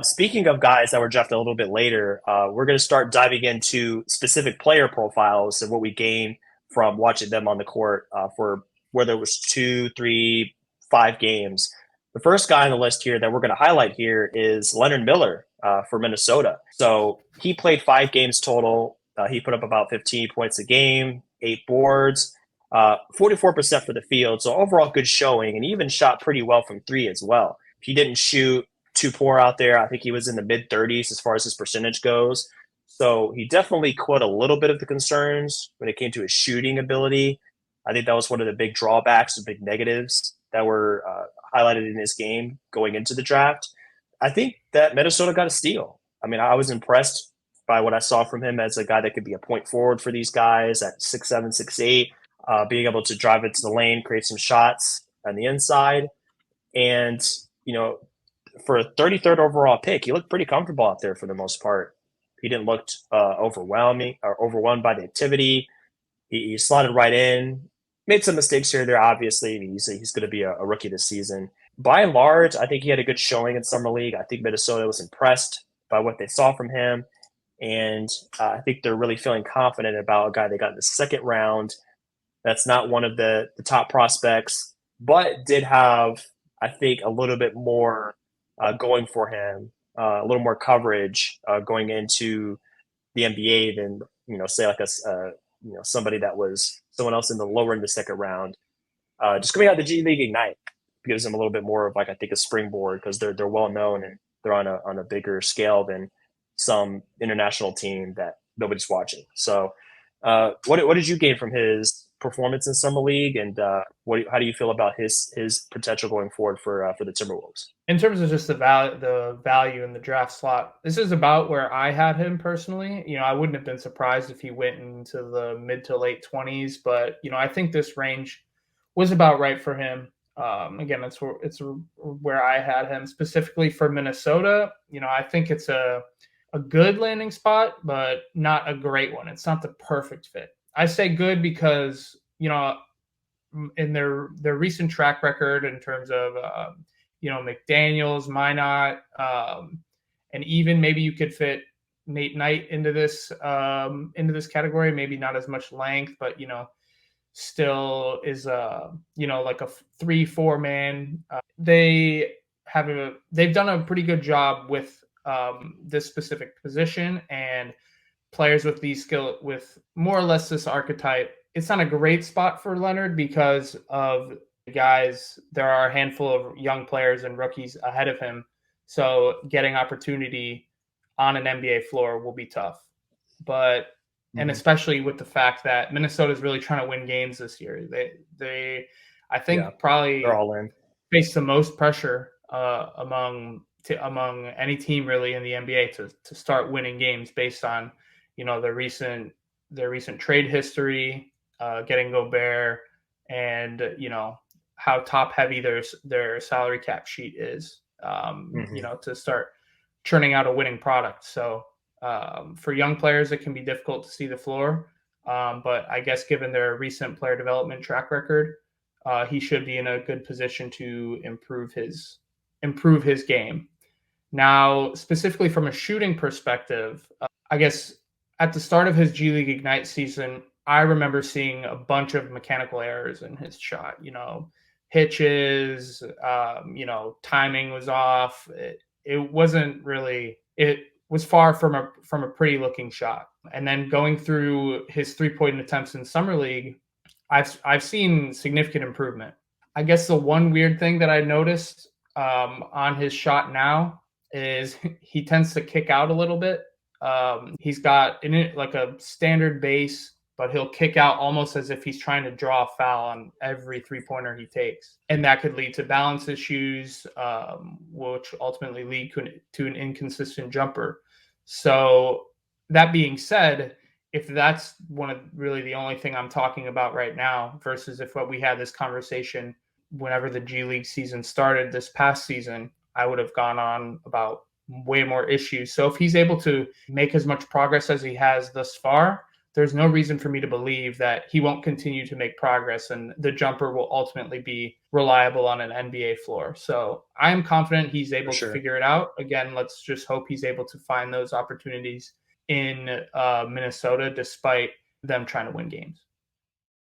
Speaking of guys that were drafted a little bit later, we're going to start diving into specific player profiles and what we gained from watching them on the court for whether it was two, three, 5 games. The first guy on the list here that we're going to highlight here is Leonard Miller for Minnesota. So he played 5 games total. He put up about 15 points a game, 8 boards, 44% for the field. So overall, good showing, and he even shot pretty well from three as well. He didn't shoot too poor out there. I think he was in the mid 30s as far as his percentage goes. So he definitely quit a little bit of the concerns when it came to his shooting ability. I think that was one of the big drawbacks and big negatives that were highlighted in his game going into the draft. I think that Minnesota got a steal. I mean, I was impressed by what I saw from him as a guy that could be a point forward for these guys at 6'7", 6'8", being able to drive into the lane, create some shots on the inside. And, you know, for a 33rd overall pick, he looked pretty comfortable out there for the most part. He didn't look overwhelming or overwhelmed by the activity. He slotted right in, made some mistakes here or there, obviously. He's going to be a rookie this season. By and large, I think he had a good showing in Summer League. I think Minnesota was impressed by what they saw from him. And I think they're really feeling confident about a guy they got in the second round. That's not one of the top prospects, but did have, I think, a little bit more going for him, a little more coverage going into the NBA than say like somebody that was someone else in the lower in the second round. Just coming out of the G League Ignite gives them a little bit more of like I think a springboard because they're well known and they're on a bigger scale than some international team that nobody's watching. So, what did you gain from his performance in summer league, and how do you feel about his potential going forward for the Timberwolves? In terms of just the value in the draft slot, this is about where I had him personally. I wouldn't have been surprised if he went into the mid to late 20s, but I think this range was about right for him. Again, it's where I had him specifically for Minnesota. I think it's a good landing spot, but not a great one. It's not the perfect fit. I say good because, in their recent track record in terms of, McDaniels, Minot, and even maybe you could fit Nate Knight into this category. Maybe not as much length, but still is like a 3-4 man. They've done a pretty good job with this specific position, and players with these skill with more or less this archetype. It's not a great spot for Leonard because of the guys. There are a handful of young players and rookies ahead of him, so getting opportunity on an NBA floor will be tough. But and especially with the fact that Minnesota is really trying to win games this year, they I think probably they're all in. face the most pressure among any team really in the NBA to start winning games based on their recent trade history, getting Gobert, and how top heavy their salary cap sheet is. To start churning out a winning product. So for young players, it can be difficult to see the floor. But I guess given their recent player development track record, he should be in a good position to improve his game. Now, specifically from a shooting perspective, I guess at the start of his G League Ignite season, I remember seeing a bunch of mechanical errors in his shot. Hitches, timing was off. It wasn't really. It was far from a pretty looking shot. And then going through his 3-point attempts in summer league, I've seen significant improvement. I guess the one weird thing that I noticed on his shot now is he tends to kick out a little bit. He's got in it like a standard base, but he'll kick out almost as if he's trying to draw a foul on every 3-pointer he takes. And that could lead to balance issues, which ultimately lead to an inconsistent jumper. So that being said, if that's one of really the only thing I'm talking about right now versus if what we had this conversation whenever the G League season started this past season, I would have gone on about way more issues. So if he's able to make as much progress as he has thus far, there's no reason for me to believe that he won't continue to make progress and the jumper will ultimately be reliable on an NBA floor. So I am confident he's For able to sure. figure it out. Again, let's just hope he's able to find those opportunities in Minnesota despite them trying to win games.